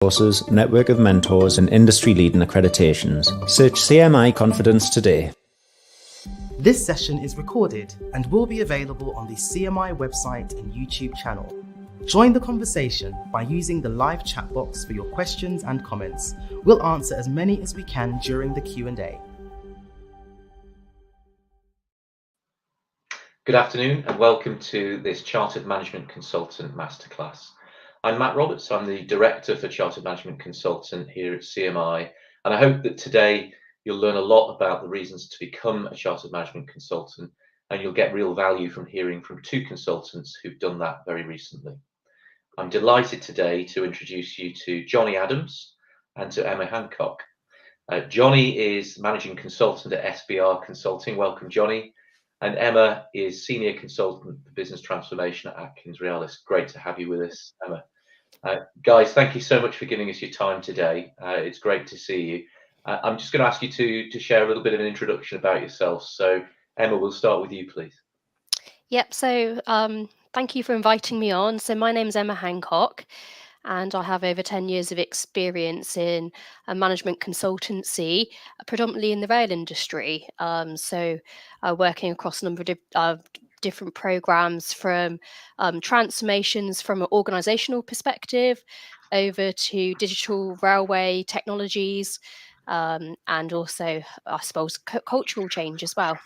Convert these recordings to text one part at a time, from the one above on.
Courses, network of mentors and industry-leading accreditations. Search CMI Confidence today. This session is recorded and will be available on the CMI website and YouTube channel. Join the conversation by using the live chat box for your questions and comments. We'll answer as many as we can during the Q&A. Good afternoon and welcome to this Chartered Management Consultant Masterclass. I'm Matt Roberts, I'm the Director for Chartered Management Consultant here at CMI, and I hope that today you'll learn a lot about the reasons to become a Chartered Management Consultant, and you'll get real value from hearing from two consultants who've done that very recently. I'm delighted today to introduce you to Johnny Adams and to Emma Hancock. Johnny is Managing Consultant at SBR Consulting. Welcome, Johnny. And Emma is Senior Consultant for Business Transformation at Atkins Realis. Great to have you with us, Emma. Guys, thank you so much for giving us your time today. It's great to see you. I'm just going to ask you to share a little bit of an introduction about yourselves. So, Emma, we'll start with you, please. Yep. So, thank you for inviting me on. So, my name's Emma Hancock, and I have over 10 years of experience in a management consultancy, predominantly in the rail industry. Working across a number of different programs, from transformations from an organizational perspective over to digital railway technologies, and also, I suppose, cultural change as well.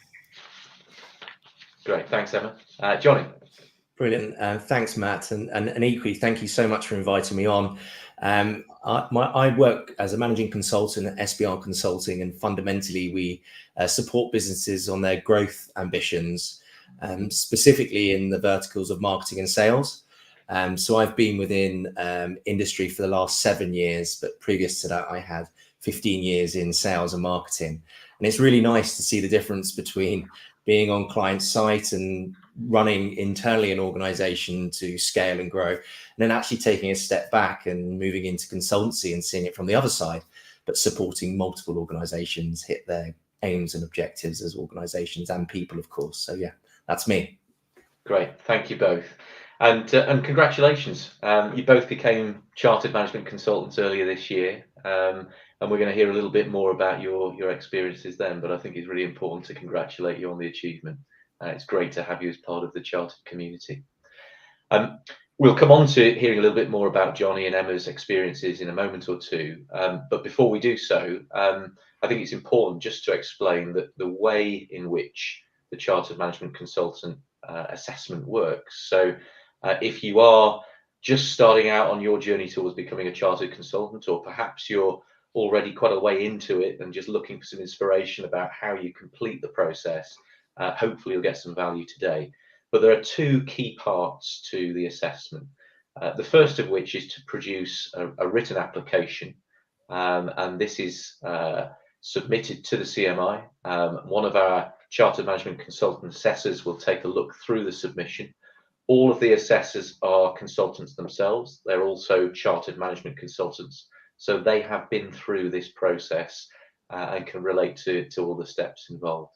Great, thanks, Emma. Johnny. Brilliant, thanks, Matt, and equally, thank you so much for inviting me on. I work as a managing consultant at SBR Consulting, and fundamentally we support businesses on their growth ambitions, specifically in the verticals of marketing and sales. So I've been within industry for the last 7 years, but previous to that I had 15 years in sales and marketing. And it's really nice to see the difference between being on client site and running internally an organization to scale and grow, and then actually taking a step back and moving into consultancy and seeing it from the other side, but supporting multiple organizations hit their aims and objectives as organizations and people, of course. So yeah, that's me. Great, thank you both. And congratulations. You both became Chartered Management Consultants earlier this year. And we're going to hear a little bit more about your experiences then, but I think it's really important to congratulate you on the achievement. It's great to have you as part of the Chartered community. We'll come on to hearing a little bit more about Johnny and Emma's experiences in a moment or two. But before we do so, I think it's important just to explain that the way in which the Chartered Management Consultant assessment works. So if you are just starting out on your journey towards becoming a Chartered Consultant, or perhaps you're already quite a way into it and just looking for some inspiration about how you complete the process, hopefully you'll get some value today. But there are two key parts to the assessment. The first of which is to produce a written application, and this is submitted to the CMI. One of our Chartered Management Consultant assessors will take a look through the submission. All of the assessors are consultants themselves. They're also Chartered Management Consultants, so they have been through this process and can relate to all the steps involved.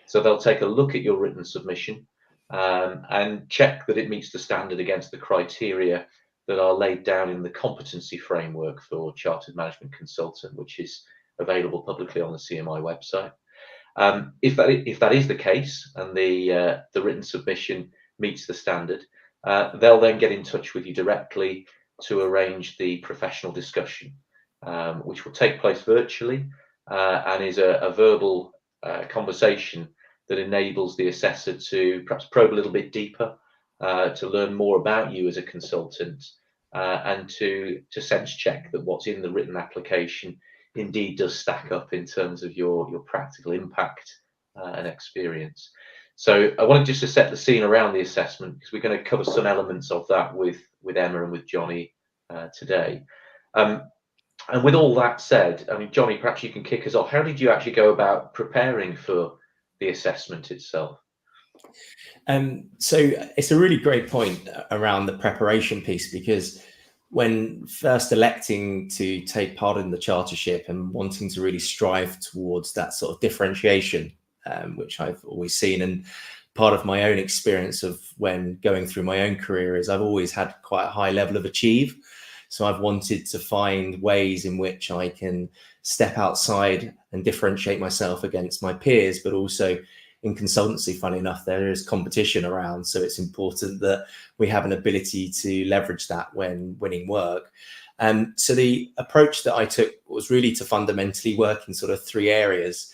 So they'll take a look at your written submission and check that it meets the standard against the criteria that are laid down in the competency framework for Chartered Management Consultant, which is available publicly on the CMI website. If that is the case and the written submission meets the standard, they'll then get in touch with you directly to arrange the professional discussion, which will take place virtually and is a verbal conversation that enables the assessor to perhaps probe a little bit deeper, to learn more about you as a consultant, and to sense check that what's in the written application indeed does stack up in terms of your practical impact and experience. So I wanted just to set the scene around the assessment, because we're going to cover some elements of that with Emma and with Johnny today. And with all that said, I mean, Johnny, perhaps you can kick us off. How did you actually go about preparing for the assessment itself? So it's a really great point around the preparation piece, because when first electing to take part in the chartership and wanting to really strive towards that sort of differentiation, which I've always seen, and part of my own experience of when going through my own career is I've always had quite a high level of achieve. So I've wanted to find ways in which I can step outside and differentiate myself against my peers, but also in consultancy, funny enough, there is competition around. So it's important that we have an ability to leverage that when winning work. So the approach that I took was really to fundamentally work in sort of 3 areas.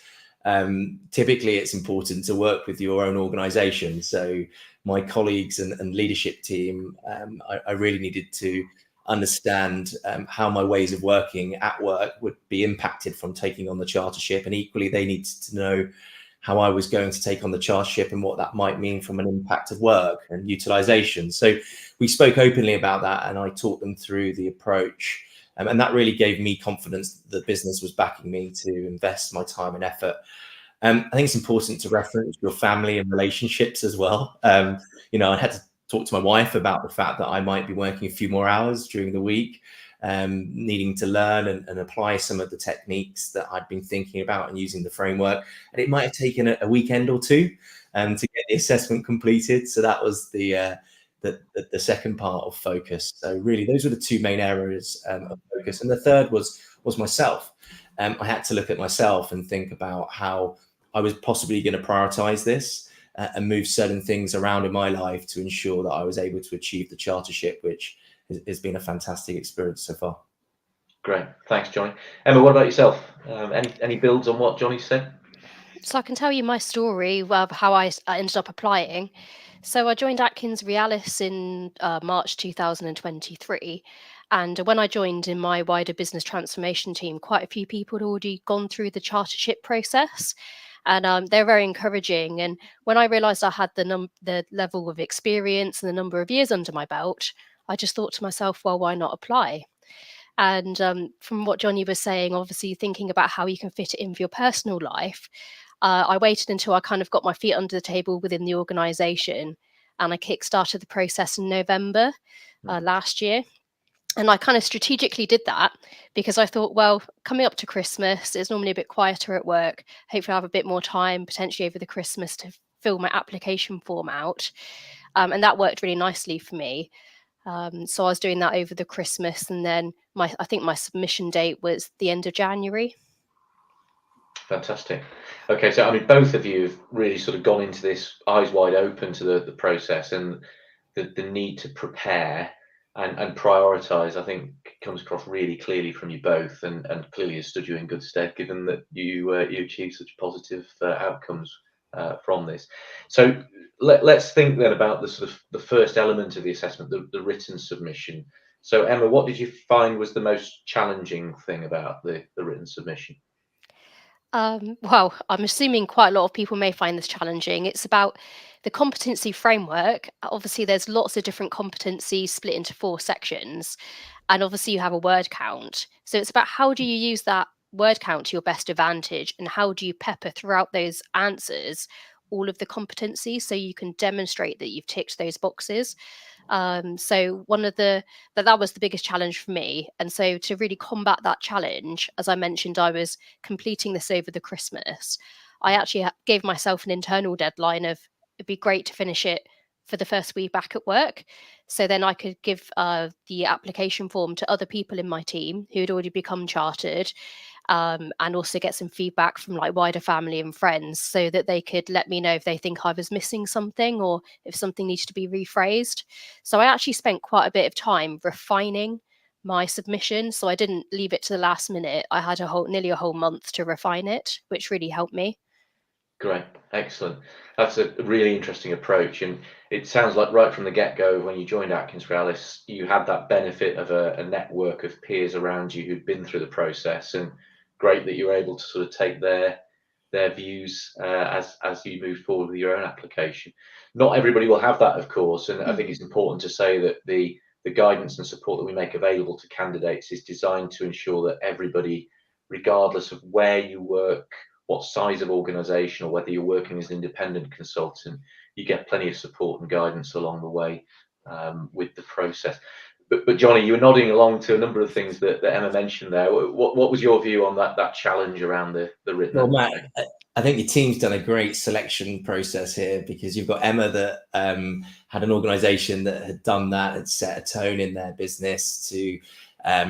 Typically, it's important to work with your own organization. So my colleagues and leadership team, I really needed to understand how my ways of working at work would be impacted from taking on the chartership. And equally, they needed to know how I was going to take on the chartership and what that might mean from an impact of work and utilization. So we spoke openly about that, and I taught them through the approach. And that really gave me confidence that the business was backing me to invest my time and effort. I think it's important to reference your family and relationships as well. I had to talk to my wife about the fact that I might be working a few more hours during the week, needing to learn and apply some of the techniques that I'd been thinking about and using the framework. And it might have taken a weekend or 2 to get the assessment completed. So that was the second part of focus. So really, those were the 2 main areas of focus. And the third was myself. I had to look at myself and think about how I was possibly going to prioritize this and move certain things around in my life to ensure that I was able to achieve the chartership, which has been a fantastic experience so far. Great, thanks, Johnny. Emma, what about yourself? Any builds on what Johnny said? So I can tell you my story of how I ended up applying. So I joined Atkins Realis in March 2023. And when I joined in my wider business transformation team, quite a few people had already gone through the chartership process. And they're very encouraging. And when I realised I had the level of experience and the number of years under my belt, I just thought to myself, well, why not apply? And from what Johnny was saying, obviously thinking about how you can fit it in for your personal life, I waited until I kind of got my feet under the table within the organisation, and I kick-started the process in November last year. And I kind of strategically did that because I thought, well, coming up to Christmas, it's normally a bit quieter at work. Hopefully I'll have a bit more time, potentially over the Christmas, to fill my application form out. And that worked really nicely for me. So I was doing that over the Christmas, and then I think my submission date was the end of January. Fantastic. Okay, so I mean, both of you have really sort of gone into this eyes wide open to the process, and the need to prepare and prioritize, I think, comes across really clearly from you both, and clearly has stood you in good stead, given that you achieved such positive outcomes from this. So let's think then about the sort of the first element of the assessment, the written submission. So Emma, what did you find was the most challenging thing about the written submission? Well, I'm assuming quite a lot of people may find this challenging. It's about the competency framework. Obviously, there's lots of different competencies split into 4 sections, and obviously you have a word count. So it's about how do you use that word count to your best advantage, and how do you pepper throughout those answers all of the competencies so you can demonstrate that you've ticked those boxes. So one of that was the biggest challenge for me. And so to really combat that challenge, as I mentioned, I was completing this over the Christmas. I actually gave myself an internal deadline of it'd be great to finish it for the first week back at work. So then I could give the application form to other people in my team who had already become chartered, and also get some feedback from like wider family and friends so that they could let me know if they think I was missing something or if something needs to be rephrased. So I actually spent quite a bit of time refining my submission. So I didn't leave it to the last minute. I had nearly a whole month to refine it, which really helped me. Great, excellent. That's a really interesting approach, and it sounds like right from the get-go, when you joined Atkins Realis, you had that benefit of a network of peers around you who'd been through the process, and great that you were able to sort of take their views as you move forward with your own application. Not everybody will have that, of course, and I think it's important to say that the guidance and support that we make available to candidates is designed to ensure that everybody, regardless of where you work, what size of organisation, or whether you're working as an independent consultant, you get plenty of support and guidance along the way with the process. But Johnny, you were nodding along to a number of things that Emma mentioned there. What was your view on that challenge around the written? Well, Matt, I think your team's done a great selection process here, because you've got Emma that had an organisation that had done that, had set a tone in their business to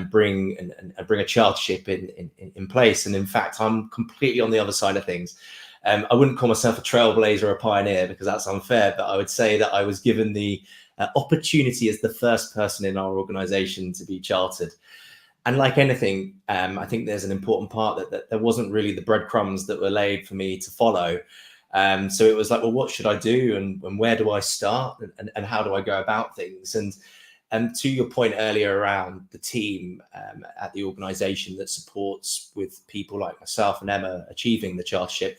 bring a chartership in place. And in fact, I'm completely on the other side of things. I wouldn't call myself a trailblazer or a pioneer, because that's unfair, but I would say that I was given the opportunity as the first person in our organization to be chartered. And like anything, I think there's an important part that there wasn't really the breadcrumbs that were laid for me to follow. So it was like, well, what should I do, and where do I start, and how do I go about things? And to your point earlier around the team at the organization that supports with people like myself and Emma achieving the chartership,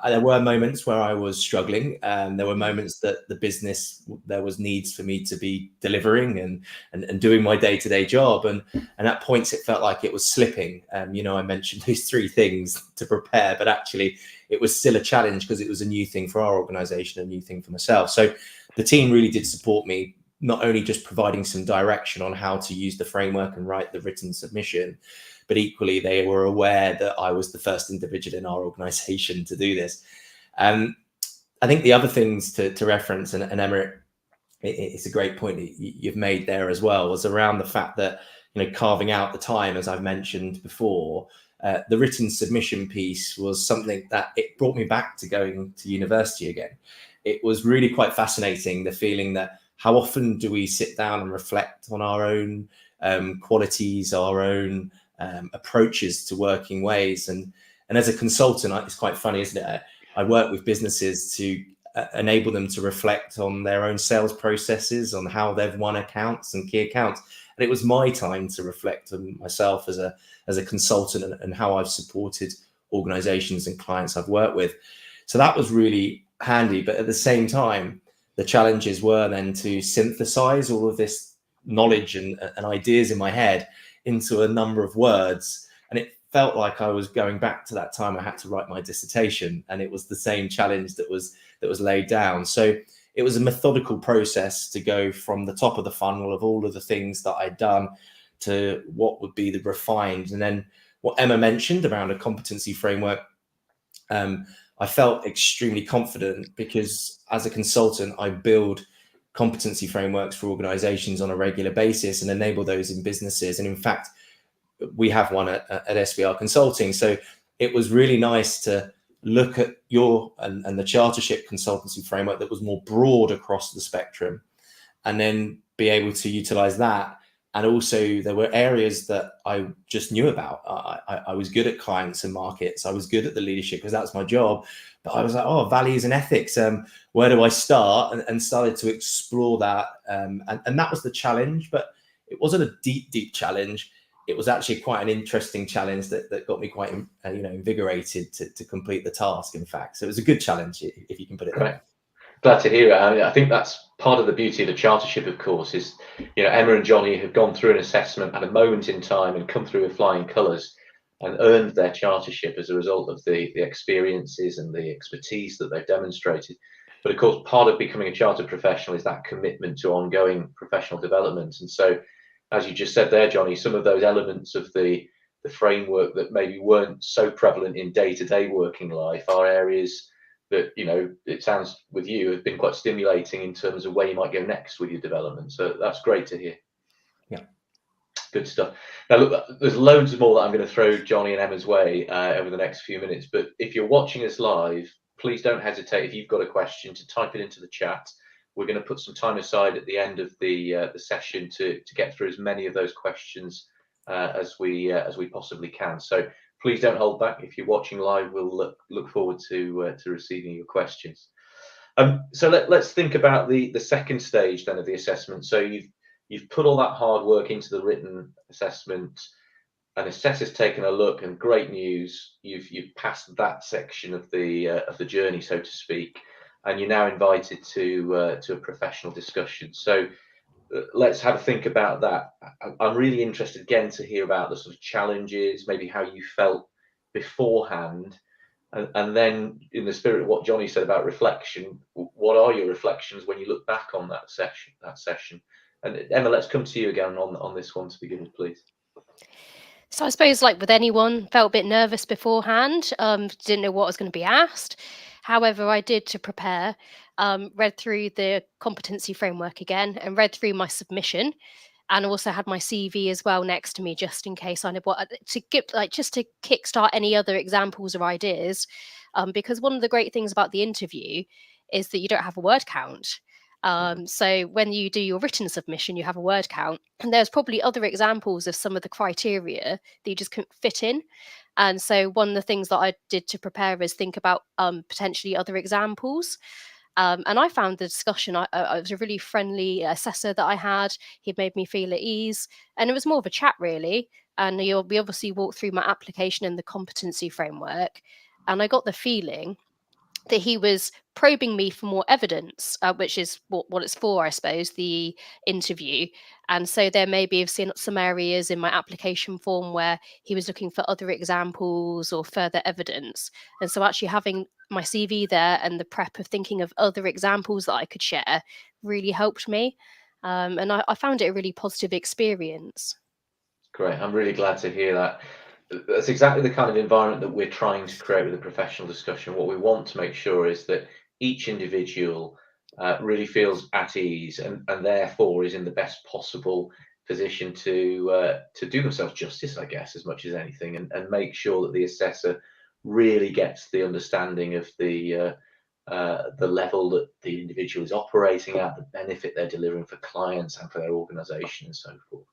there were moments where I was struggling, and there were moments that the business, there was needs for me to be delivering and doing my day-to-day job, and at points it felt like it was slipping. You know, I mentioned these 3 things to prepare, but actually it was still a challenge because it was a new thing for our organization, a new thing for myself. So the team really did support me, not only just providing some direction on how to use the framework and write the written submission, but equally they were aware that I was the first individual in our organization to do this. I think the other things to reference, and Emma, it's a great point you've made there as well, was around the fact that, you know, carving out the time, as I've mentioned before, the written submission piece was something that it brought me back to going to university again. It was really quite fascinating, the feeling that how often do we sit down and reflect on our own qualities, our own approaches to working ways. And as a consultant, it's quite funny, isn't it? I work with businesses to enable them to reflect on their own sales processes, on how they've won accounts and key accounts. And it was my time to reflect on myself as a consultant and how I've supported organizations and clients I've worked with. So that was really handy. But at the same time, the challenges were then to synthesize all of this knowledge and ideas in my head into a number of words. And it felt like I was going back to that time I had to write my dissertation, and it was the same challenge that was laid down. So it was a methodical process to go from the top of the funnel of all of the things that I'd done to what would be the refined. And then what Emma mentioned around a competency framework, I felt extremely confident because as a consultant, I build competency frameworks for organizations on a regular basis and enable those in businesses. And in fact, we have one at SBR Consulting. So it was really nice to look at your and the chartership consultancy framework that was more broad across the spectrum, and then be able to utilize that. And also there were areas that I just knew about. I was good at clients and markets. I was good at the leadership because that's my job. But I was like, oh, values and ethics. Where do I start? And started to explore that. And that was the challenge, but it wasn't a deep challenge. It was actually quite an interesting challenge that got me quite, invigorated to complete the task, in fact. So it was a good challenge, if you can put it that way. Glad to hear it. I think that's part of the beauty of the chartership, of course, is, Emma and Johnny have gone through an assessment at a moment in time and come through with flying colours and earned their chartership as a result of the experiences and the expertise that they've demonstrated. But of course, part of becoming a chartered professional is that commitment to ongoing professional development. And so, as you just said there, Johnny, some of those elements of the framework that maybe weren't so prevalent in day-to-day working life are areas that, it sounds with you have been quite stimulating in terms of where you might go next with your development. So that's great to hear. Yeah. Good stuff. Now, look, there's loads more that I'm going to throw Johnny and Emma's way over the next few minutes. But if you're watching us live, please don't hesitate, if you've got a question, to type it into the chat. We're going to put some time aside at the end of the session to get through as many of those questions as we possibly can. So please don't hold back. If you're watching live, we'll look forward to receiving your questions. So let's think about the second stage then of the assessment. So you've put all that hard work into the written assessment. An assessor's taken a look, and great news, you've passed that section of the journey, so to speak, and you're now invited to a professional discussion. So let's have a think about that. I'm really interested again to hear about the sort of challenges, maybe how you felt beforehand, and then in the spirit of what Johnny said about reflection, what are your reflections when you look back on that session? And Emma, let's come to you again on this one to begin with, please. So I suppose, like with anyone, felt a bit nervous beforehand, didn't know what was going to be asked. However, I did, to prepare, read through the competency framework again and read through my submission. and also had my CV as well next to me, just in case I what to give, like, just to kickstart any other examples or ideas. Because one of the great things about the interview is that you don't have a word count. So when you do your written submission, you have a word count, and there's probably other examples of some of the criteria that you just couldn't fit in. And so one of the things that I did to prepare is think about potentially other examples. And I found the discussion, I was a really friendly assessor that I had. He made me feel at ease. And it was more of a chat, really. And we obviously walked through my application and the competency framework. And I got the feeling that he was probing me for more evidence, which is what it's for, I suppose, the interview. And so there maybe have seen some areas in my application form where he was looking for other examples or further evidence. And so actually having my CV there and the prep of thinking of other examples that I could share really helped me. And I found it a really positive experience. Great. I'm really glad to hear that. That's exactly the kind of environment that we're trying to create with a professional discussion. What we want to make sure is that each individual really feels at ease and therefore is in the best possible position to do themselves justice, I guess, as much as anything, and make sure that the assessor really gets the understanding of the level that the individual is operating at, the benefit they're delivering for clients and for their organisation, and so forth.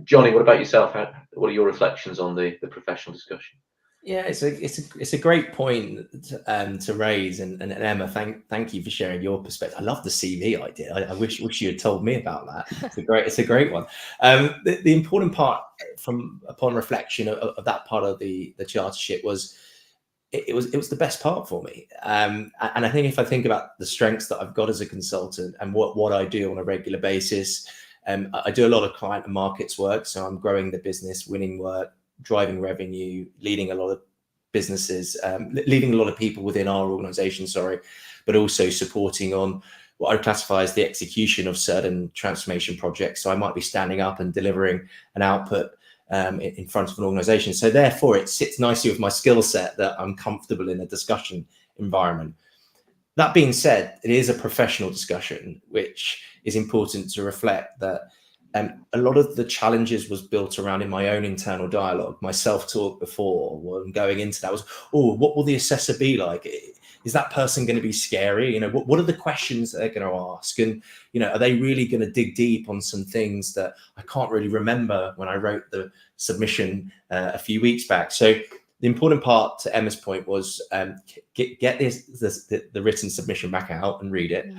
Johnny, what about yourself? What are your reflections on the professional discussion? Yeah, it's a great point to raise, and Emma, thank you for sharing your perspective. I love the CV idea. I wish you had told me about that. It's a great one. The important part upon reflection of that part of the chartership was it was the best part for me. And I think if I think about the strengths that I've got as a consultant and what I do on a regular basis, I do a lot of client and markets work. So I'm growing the business, winning work, driving revenue, leading a lot of businesses, leading a lot of people within our organization, but also supporting on what I classify as the execution of certain transformation projects. So I might be standing up and delivering an output in front of an organization. So therefore, it sits nicely with my skill set that I'm comfortable in a discussion environment. That being said, it is a professional discussion, which is important to reflect that a lot of the challenges was built around in my own internal dialogue. My self-talk before when going into that was, what will the assessor be like? Is that person going to be scary? What are the questions that they're going to ask? And, are they really going to dig deep on some things that I can't really remember when I wrote the submission a few weeks back? So the important part, to Emma's point, was get the written submission back out and read it.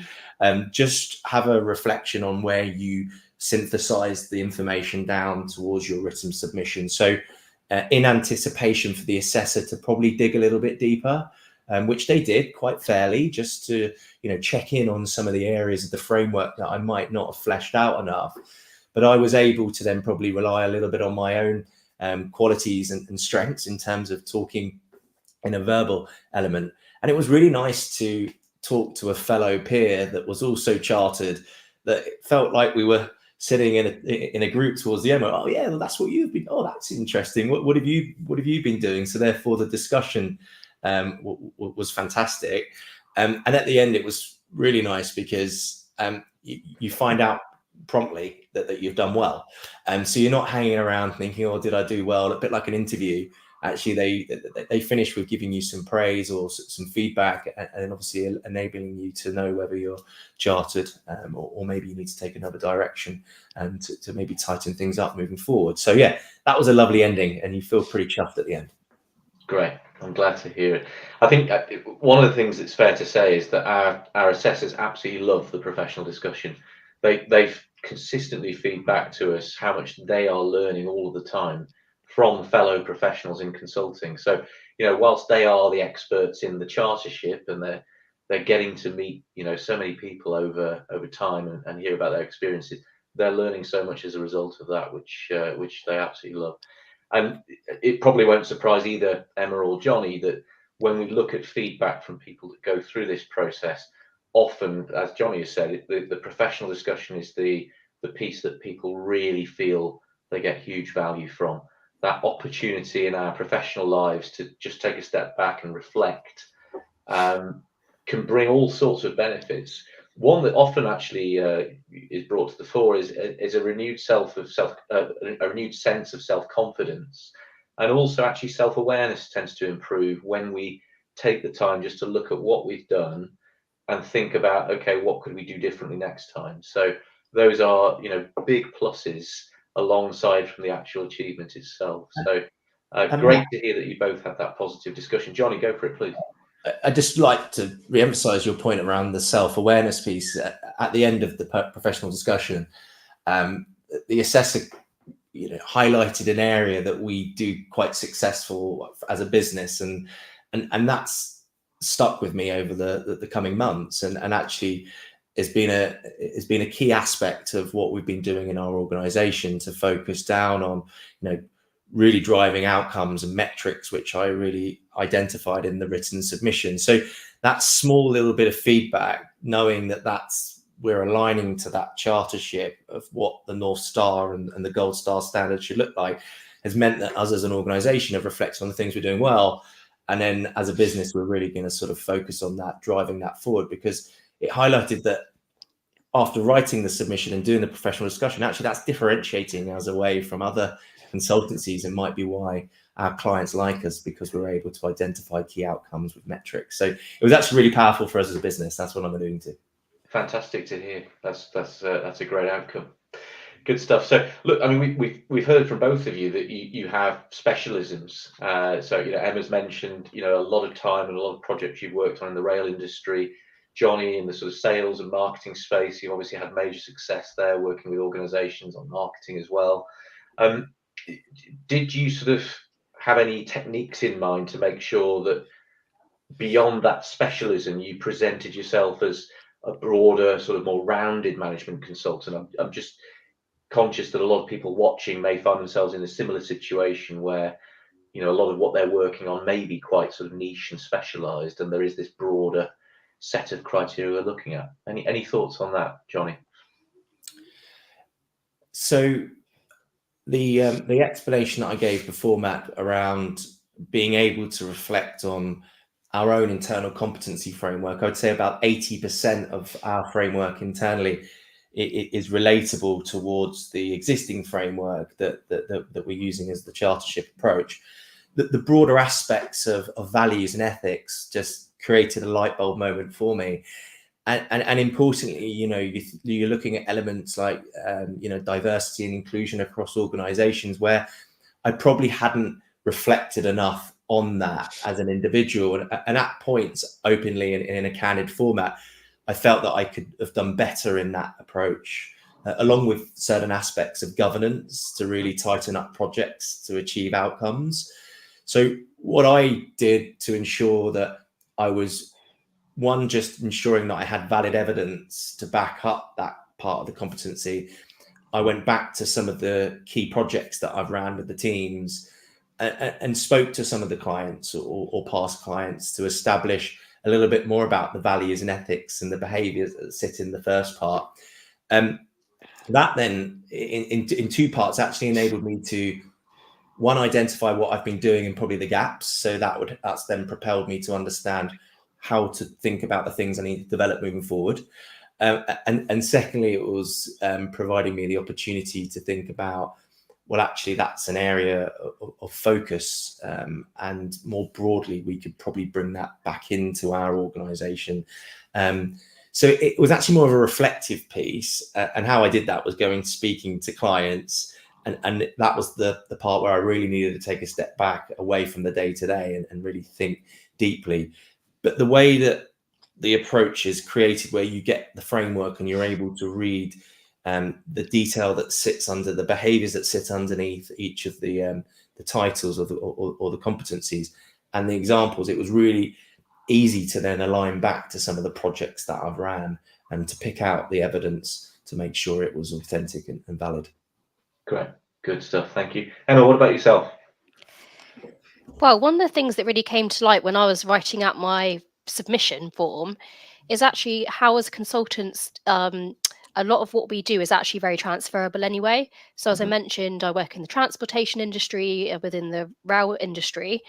Just have a reflection on where you synthesize the information down towards your written submission. So in anticipation for the assessor to probably dig a little bit deeper, which they did quite fairly, just to check in on some of the areas of the framework that I might not have fleshed out enough. But I was able to then probably rely a little bit on my own qualities and strengths in terms of talking in a verbal element. And it was really nice to talk to a fellow peer that was also chartered, that it felt like we were sitting in a group towards the end. Oh yeah, well, that's what you've been. Oh, that's interesting. What have you been doing? So therefore, the discussion was fantastic. And at the end, it was really nice because you find out promptly that you've done well. So you're not hanging around thinking, oh, did I do well? A bit like an interview. Actually, they finish with giving you some praise or some feedback, and obviously enabling you to know whether you're chartered or maybe you need to take another direction and to maybe tighten things up moving forward. So yeah, that was a lovely ending, and you feel pretty chuffed at the end. Great. I'm glad to hear it. I think one of the things that's fair to say is that our assessors absolutely love the professional discussion. They've consistently feed back to us how much they are learning all of the time from fellow professionals in consulting. So, whilst they are the experts in the chartership and they're getting to meet, so many people over time and hear about their experiences, they're learning so much as a result of that, which they absolutely love. And it probably won't surprise either Emma or Johnny that when we look at feedback from people that go through this process, often, as Johnny has said, the professional discussion is the piece that people really feel they get huge value from. That opportunity in our professional lives to just take a step back and reflect can bring all sorts of benefits. one that often actually is brought to the fore is a renewed a renewed sense of self-confidence, and also actually self-awareness tends to improve when we take the time just to look at what we've done and think about, okay, what could we do differently next time? So those are, big pluses alongside from the actual achievement itself. So great to hear that you both had that positive discussion. Johnny, go for it, please. I'd just like to re-emphasize your point around the self-awareness piece. At the end of the professional discussion, the assessor highlighted an area that we do quite successful as a business, and that's stuck with me over the coming months, and actually has been a key aspect of what we've been doing in our organization to focus down on really driving outcomes and metrics, which I really identified in the written submission. So that small little bit of feedback, knowing that we're aligning to that chartership of what the North Star and the Gold Star standard should look like, has meant that us as an organization have reflected on the things we're doing well. And then as a business, we're really going to sort of focus on that, driving that forward, because it highlighted that after writing the submission and doing the professional discussion, actually that's differentiating us away from other consultancies, and might be why our clients like us, because we're able to identify key outcomes with metrics. So it was actually really powerful for us as a business. That's what I'm alluding to. Fantastic to hear. That's a great outcome. Good stuff. So look, I mean, we've heard from both of you that you have specialisms. So Emma's mentioned a lot of time and a lot of projects you've worked on in the rail industry. Johnny, in the sort of sales and marketing space, you've obviously had major success there, working with organisations on marketing as well. Did you sort of have any techniques in mind to make sure that beyond that specialism, you presented yourself as a broader, sort of more rounded management consultant? I'm just conscious that a lot of people watching may find themselves in a similar situation where a lot of what they're working on may be quite sort of niche and specialised, and there is this broader set of criteria we're looking at. Any thoughts on that, Johnny? So the explanation that I gave before, Matt, around being able to reflect on our own internal competency framework, I would say about 80% of our framework internally is relatable towards the existing framework that we're using as the chartership approach. The broader aspects of values and ethics just created a light bulb moment for me. And importantly, you're looking at elements like, diversity and inclusion across organizations, where I probably hadn't reflected enough on that as an individual. And at points, openly and in a candid format, I felt that I could have done better in that approach, along with certain aspects of governance to really tighten up projects to achieve outcomes. So what I did to ensure that I was, one, just ensuring that I had valid evidence to back up that part of the competency, I went back to some of the key projects that I've ran with the teams and spoke to some of the clients or past clients to establish a little bit more about the values and ethics and the behaviors that sit in the first part. That then, in two parts, actually enabled me to, one, identify what I've been doing and probably the gaps. So that's then propelled me to understand how to think about the things I need to develop moving forward. And secondly, it was providing me the opportunity to think about, well, actually, that's an area of focus. And more broadly, we could probably bring that back into our organization. So it was actually more of a reflective piece. And how I did that was speaking to clients. And that was the part where I really needed to take a step back away from the day-to-day and really think deeply. But the way that the approach is created, where you get the framework and you're able to read the detail that sits under the behaviors that sit underneath each of the titles or the competencies and the examples, it was really easy to then align back to some of the projects that I've ran and to pick out the evidence to make sure it was authentic and valid. Great. Good stuff. Thank you. Emma, what about yourself? Well, one of the things that really came to light when I was writing out my submission form is actually how, as consultants, a lot of what we do is actually very transferable anyway. So as I mentioned, I work in the transportation industry, within the rail industry.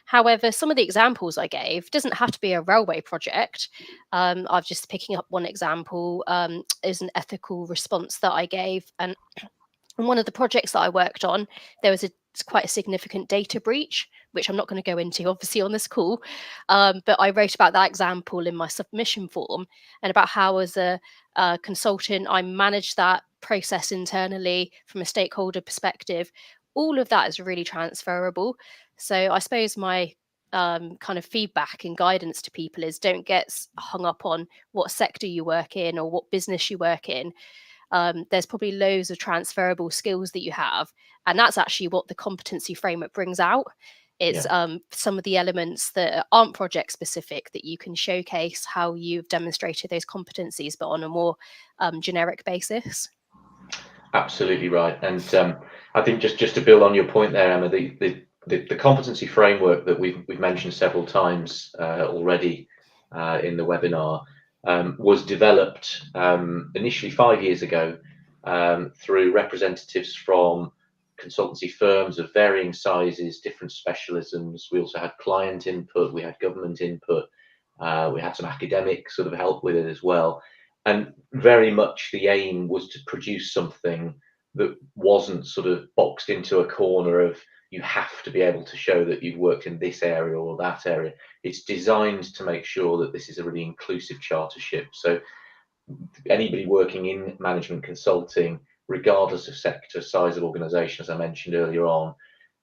However, some of the examples I gave doesn't have to be a railway project. I've just picking up one example is an ethical response that I gave. And one of the projects that I worked on, there was quite a significant data breach, which I'm not going to go into obviously on this call, but I wrote about that example in my submission form and about how as a consultant I managed that process internally from a stakeholder perspective. All of that is really transferable. So I suppose my kind of feedback and guidance to people is don't get hung up on what sector you work in or what business you work in. There's probably loads of transferable skills that you have, and that's actually what the competency framework brings out. It's some of the elements that aren't project specific that you can showcase how you've demonstrated those competencies, but on a more generic basis. Absolutely right. And I think just to build on your point there, Emma, the competency framework that we've mentioned several times already in the webinar was developed initially 5 years ago through representatives from consultancy firms of varying sizes, different specialisms. We also had client input, we had government input, we had some academic sort of help with it as well. And very much the aim was to produce something that wasn't sort of boxed into a corner of you have to be able to show that you've worked in this area or that area. It's designed to make sure that this is a really inclusive chartership. So anybody working in management consulting, regardless of sector, size of organization, as I mentioned earlier on,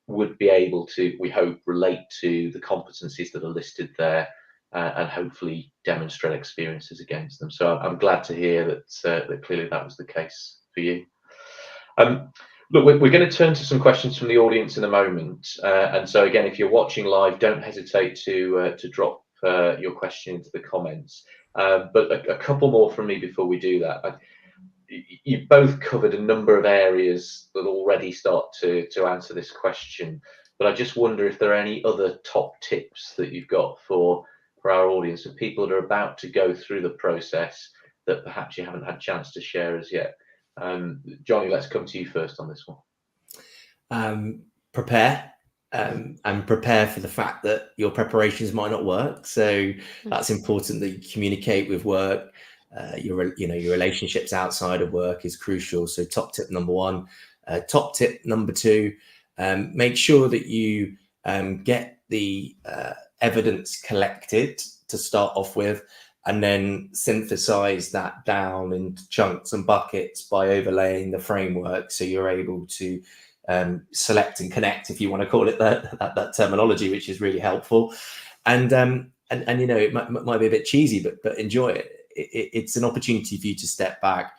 would be able to, we hope, relate to the competencies that are listed there and hopefully demonstrate experiences against them. So I'm glad to hear that clearly that was the case for you. Look, we're going to turn to some questions from the audience in a moment. And so again, if you're watching live, don't hesitate to drop your question into the comments. But a couple more from me before we do that. You've both covered a number of areas that already start to answer this question, but I just wonder if there are any other top tips that you've got for our audience, of people that are about to go through the process that perhaps you haven't had a chance to share as yet. Johnny, let's come to you first on this one. Prepare. And prepare for the fact that your preparations might not work. So that's important that you communicate with work. Your relationships outside of work is crucial. So top tip number one. Top tip number two, make sure that you get the evidence collected to start off with, and then synthesize that down into chunks and buckets by overlaying the framework, so you're able to select and connect, if you want to call it that terminology, which is really helpful. And it might be a bit cheesy, but enjoy it. It's an opportunity for you to step back.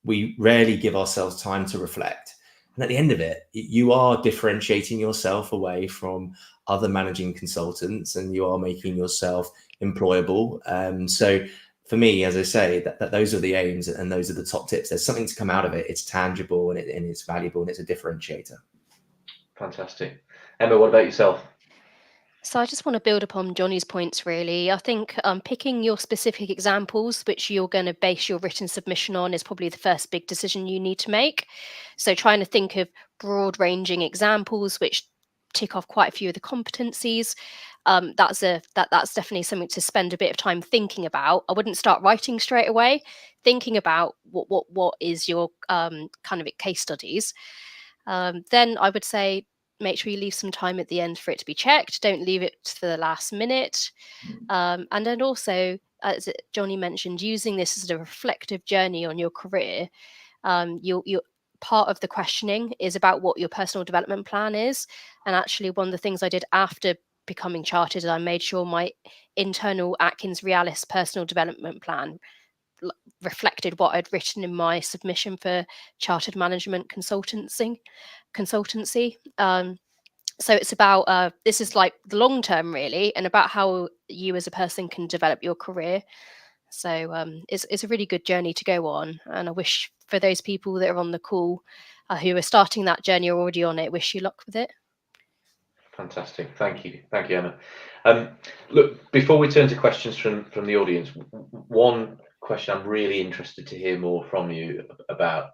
We rarely give ourselves time to reflect, and at the end of it, you are differentiating yourself away from other managing consultants, and you are making yourself employable. So for me, as I say, that those are the aims and those are the top tips. There's something to come out of it. It's tangible and it's valuable and it's a differentiator. Fantastic. Emma, what about yourself? So I just want to build upon Johnny's points, really. I think picking your specific examples, which you're going to base your written submission on, is probably the first big decision you need to make. So trying to think of broad-ranging examples which tick off quite a few of the competencies. That's definitely something to spend a bit of time thinking about. I wouldn't start writing straight away. Thinking about what is your kind of case studies. Then I would say make sure you leave some time at the end for it to be checked. Don't leave it for the last minute. And then also, as Johnny mentioned, using this as a reflective journey on your career. You're part of the questioning is about what your personal development plan is. And actually, one of the things I did after becoming chartered, I made sure my internal Atkins Realis personal development plan reflected what I'd written in my submission for Chartered Management Consultancy. So it's about this is like the long term, really, and about how you as a person can develop your career. So it's a really good journey to go on, and I wish for those people that are on the call who are starting that journey or already on it, wish you luck with it. Fantastic. Thank you, Emma. Look, before we turn to questions from the audience, one question I'm really interested to hear more from you about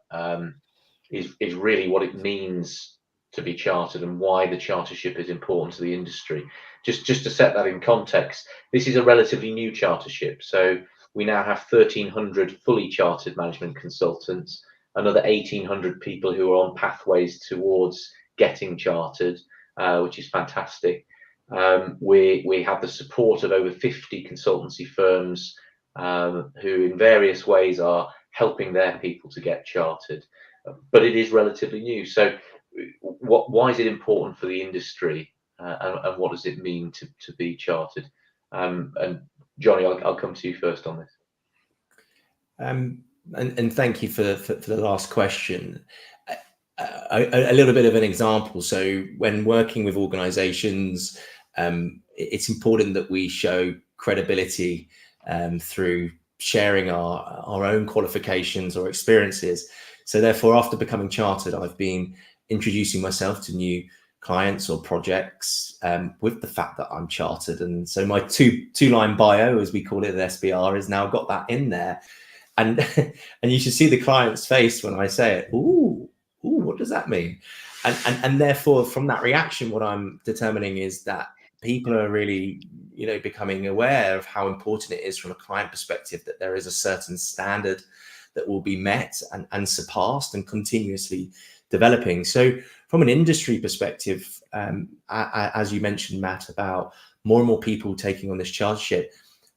is really what it means to be chartered and why the chartership is important to the industry. Just to set that in context, this is a relatively new chartership. So we now have 1,300 fully chartered management consultants, another 1,800 people who are on pathways towards getting chartered, which is fantastic. We have the support of over 50 consultancy firms who in various ways are helping their people to get chartered. But it is relatively new. So why is it important for the industry, and what does it mean to be chartered? And Johnny, I'll come to you first on this. And thank you for the last question. A little bit of an example. So when working with organizations, it's important that we show credibility through sharing our own qualifications or experiences. So therefore, after becoming chartered, I've been introducing myself to new clients or projects with the fact that I'm chartered. And so my two-line bio, as we call it at SBR, has now got that in there. And and you should see the client's face when I say it. Ooh, what does that mean? And therefore, from that reaction, what I'm determining is that people are really, becoming aware of how important it is from a client perspective that there is a certain standard that will be met and surpassed and continuously developing. So from an industry perspective, as you mentioned, Matt, about more and more people taking on this chartership,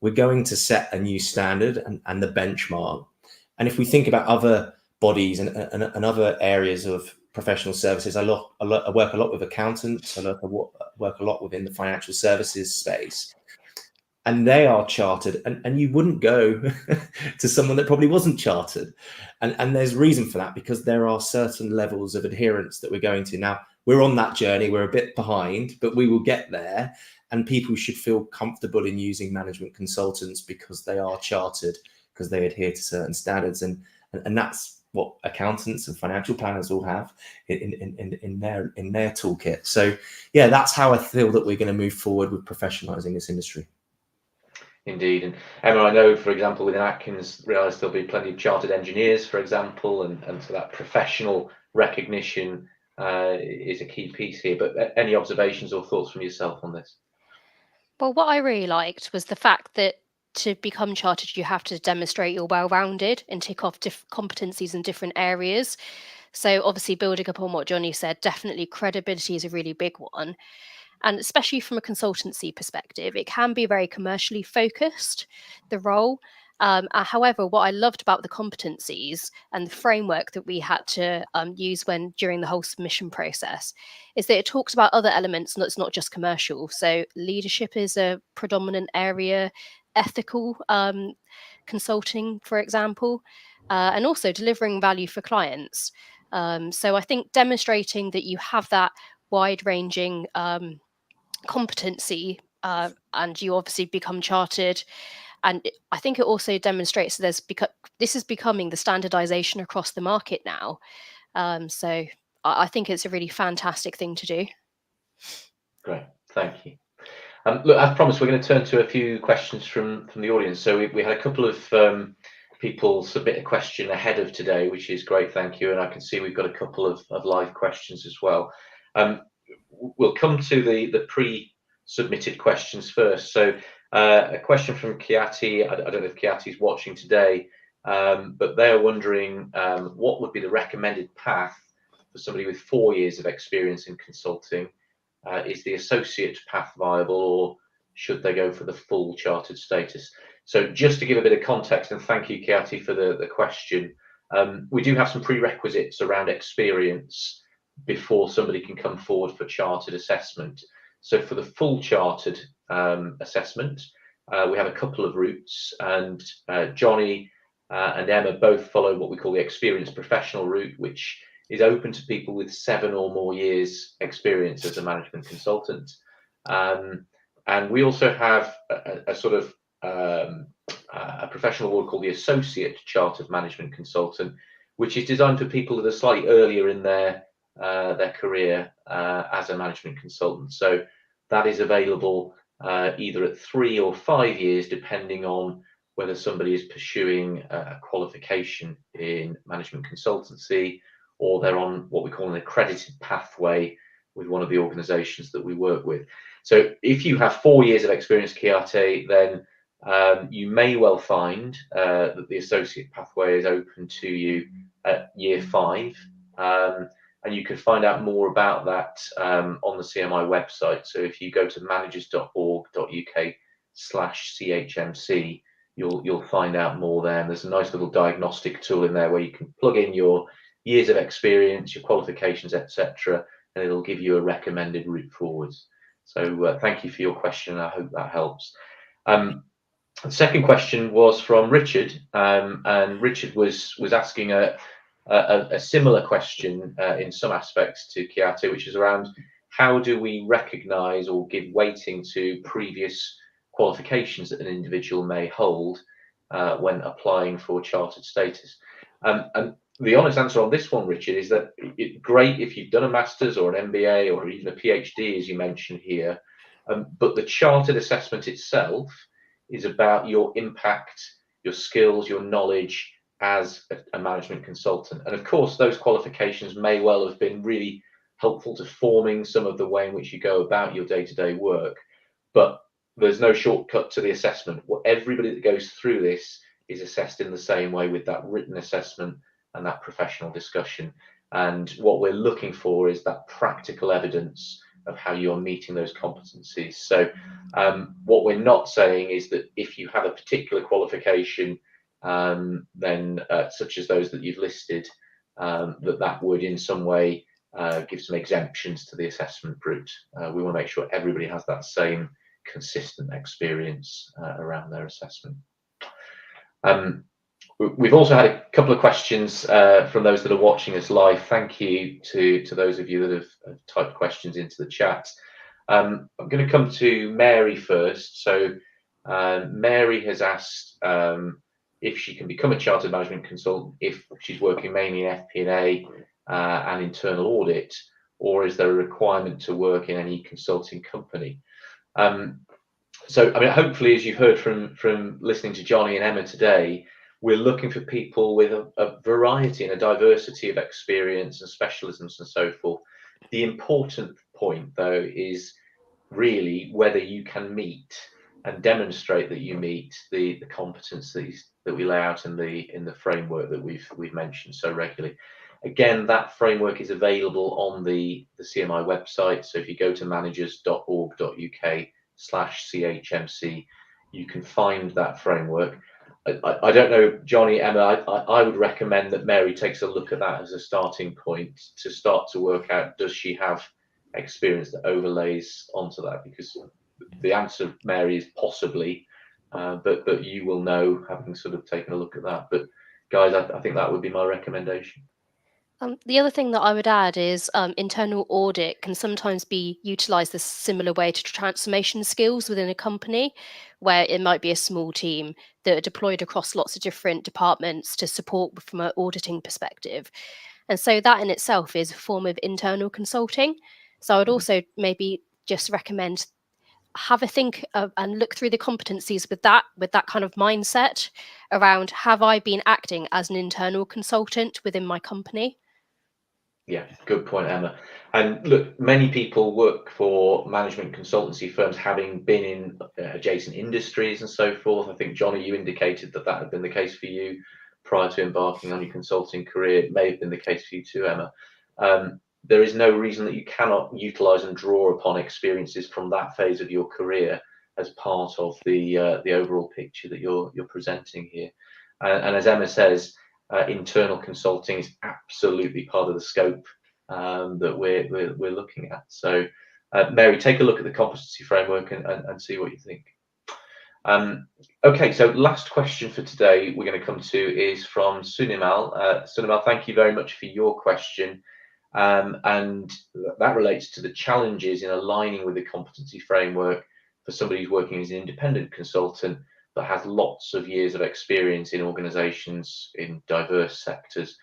we're going to set a new standard and the benchmark. And if we think about other bodies and other areas of professional services, I work a lot with accountants. I work a lot within the financial services space. And they are chartered, and you wouldn't go to someone that probably wasn't chartered. And there's reason for that, because there are certain levels of adherence that we're going to. Now, we're on that journey. We're a bit behind, but we will get there. And people should feel comfortable in using management consultants because they are chartered, because they adhere to certain standards. And that's what accountants and financial planners all have in their toolkit. So, yeah, that's how I feel that we're going to move forward with professionalizing this industry. Indeed. And Emma, I know, for example, within Atkins, realise there'll be plenty of chartered engineers, for example, and so that professional recognition is a key piece here. But any observations or thoughts from yourself on this? Well, what I really liked was the fact that to become chartered, you have to demonstrate you're well-rounded and tick off competencies in different areas. So obviously, building upon what Johnny said, definitely credibility is a really big one. And especially from a consultancy perspective, it can be very commercially focused, the role. However, what I loved about the competencies and the framework that we had to use during the whole submission process is that it talks about other elements, and it's not just commercial. So leadership is a predominant area, ethical consulting, for example, and also delivering value for clients. So I think demonstrating that you have that wide-ranging competency and you obviously become chartered, and I think it also demonstrates this is becoming the standardization across the market now. So I think it's a really fantastic thing to do. Great, thank you. Look, as promised, we're going to turn to a few questions from the audience. So we had a couple of people submit a question ahead of today, which is great, thank you. And I can see we've got a couple of live questions as well. We'll come to the pre-submitted questions first. So a question from Kiati. I don't know if Kiati's watching today, but they're wondering what would be the recommended path for somebody with 4 years of experience in consulting. Is the associate path viable, or should they go for the full chartered status? So just to give a bit of context, and thank you, Kiati, for the question, we do have some prerequisites around experience before somebody can come forward for chartered assessment. So for the full chartered assessment, we have a couple of routes, and Johnny and Emma both follow what we call the experienced professional route, which is open to people with 7 or more years experience as a management consultant. And we also have a sort of a professional award called the Associate Chartered Management Consultant, which is designed for people that are slightly earlier in their career as a management consultant. So that is available either at 3 or 5 years, depending on whether somebody is pursuing a qualification in management consultancy or they're on what we call an accredited pathway with one of the organizations that we work with. So if you have 4 years of experience Kiate, then you may well find that the associate pathway is open to you at year 5. And you can find out more about that on the CMI website. So if you go to managers.org.uk/CHMC, you'll find out more there. And there's a nice little diagnostic tool in there where you can plug in your years of experience, your qualifications, etc., and it'll give you a recommended route forwards. So thank you for your question. I hope that helps. The second question was from Richard, and Richard was asking a similar question in some aspects to Kiate, which is around how do we recognise or give weighting to previous qualifications that an individual may hold when applying for chartered status. And the honest answer on this one, Richard, is that it's great if you've done a master's or an MBA or even a PhD, as you mentioned here, but the chartered assessment itself is about your impact, your skills, your knowledge as a management consultant. And of course, those qualifications may well have been really helpful to forming some of the way in which you go about your day-to-day work, but there's no shortcut to the assessment. Everybody that goes through this is assessed in the same way with that written assessment and that professional discussion. And what we're looking for is that practical evidence of how you're meeting those competencies. So what we're not saying is that if you have a particular qualification, then such as those that you've listed, that would in some way give some exemptions to the assessment route. We want to make sure everybody has that same consistent experience around their assessment. We've also had a couple of questions from those that are watching us live. Thank you to those of you that have typed questions into the chat. I'm going to come to Mary first. So Mary has asked if she can become a chartered management consultant if she's working mainly in FP&A and internal audit, or is there a requirement to work in any consulting company? So, I mean, hopefully, as you've heard from listening to Johnny and Emma today, we're looking for people with a variety and a diversity of experience and specialisms and so forth. The important point, though, is really whether you can meet and demonstrate that you meet the competencies that we lay out in the framework that we've mentioned so regularly. Again, that framework is available on the CMI website. So if you go to managers.org.uk/CHMC, you can find that framework. I don't know, Johnny, Emma, I would recommend that Mary takes a look at that as a starting point to start to work out, does she have experience that overlays onto that? Because the answer, Mary, is possibly, but you will know having sort of taken a look at that. But guys, I think that would be my recommendation. The other thing that I would add is internal audit can sometimes be utilised the similar way to transformation skills within a company, where it might be a small team that are deployed across lots of different departments to support from an auditing perspective. And so that in itself is a form of internal consulting. So I would also maybe just recommend have a think and look through the competencies with that kind of mindset around, have I been acting as an internal consultant within my company? Yeah, good point, Emma. And look, many people work for management consultancy firms having been in adjacent industries and so forth. I think, Johnny, you indicated that had been the case for you prior to embarking on your consulting career. It may have been the case for you too, Emma. There is no reason that you cannot utilise and draw upon experiences from that phase of your career as part of the overall picture that you're presenting here. And as Emma says, internal consulting is absolutely part of the scope that we're looking at. So, Mary, take a look at the competency framework and see what you think. Okay, so last question for today we're going to come to is from Sunimal. Sunimal, thank you very much for your question. And that relates to the challenges in aligning with the competency framework for somebody who's working as an independent consultant that has lots of years of experience in organizations in diverse sectors.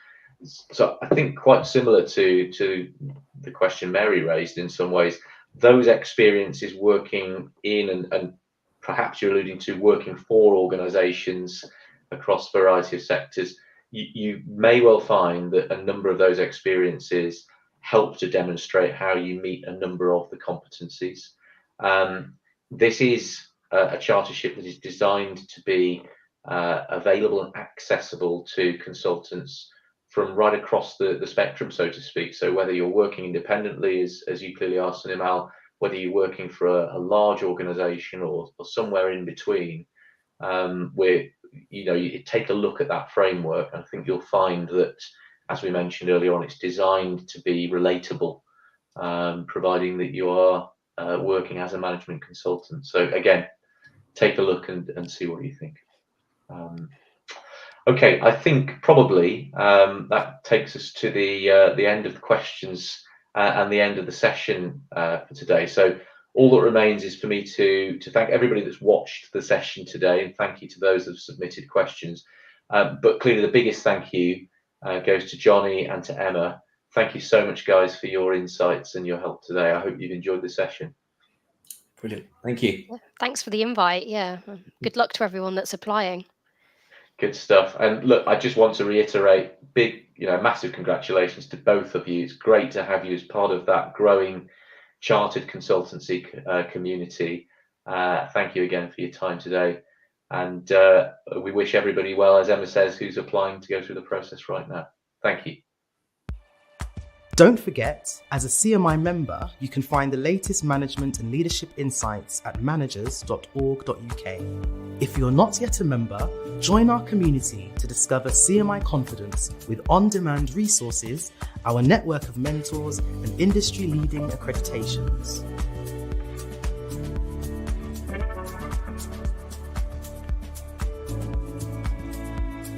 So I think quite similar to the question Mary raised in some ways, those experiences working in and perhaps you're alluding to working for organizations across a variety of sectors you may well find that a number of those experiences help to demonstrate how you meet a number of the competencies. This is a chartership that is designed to be available and accessible to consultants from right across the spectrum, so to speak. So whether you're working independently, as you clearly are, Sunimal, whether you're working for a large organization or somewhere in between, where you take a look at that framework, and I think you'll find that, as we mentioned earlier on, it's designed to be relatable, providing that you are working as a management consultant. So again, take a look and see what you think. Okay, I think probably that takes us to the end of the questions and the end of the session for today. So all that remains is for me to thank everybody that's watched the session today, and thank you to those that have submitted questions. But clearly the biggest thank you goes to Johnny and to Emma. Thank you so much, guys, for your insights and your help today. I hope you've enjoyed the session. Brilliant. Thank you. Yeah, thanks for the invite. Yeah. Good luck to everyone that's applying. Good stuff. And look, I just want to reiterate big, massive congratulations to both of you. It's great to have you as part of that growing chartered consultancy community. Thank you again for your time today. And we wish everybody well, as Emma says, who's applying to go through the process right now. Thank you. Don't forget, as a CMI member, you can find the latest management and leadership insights at managers.org.uk. If you're not yet a member, join our community to discover CMI Confidence with on-demand resources, our network of mentors, and industry-leading accreditations.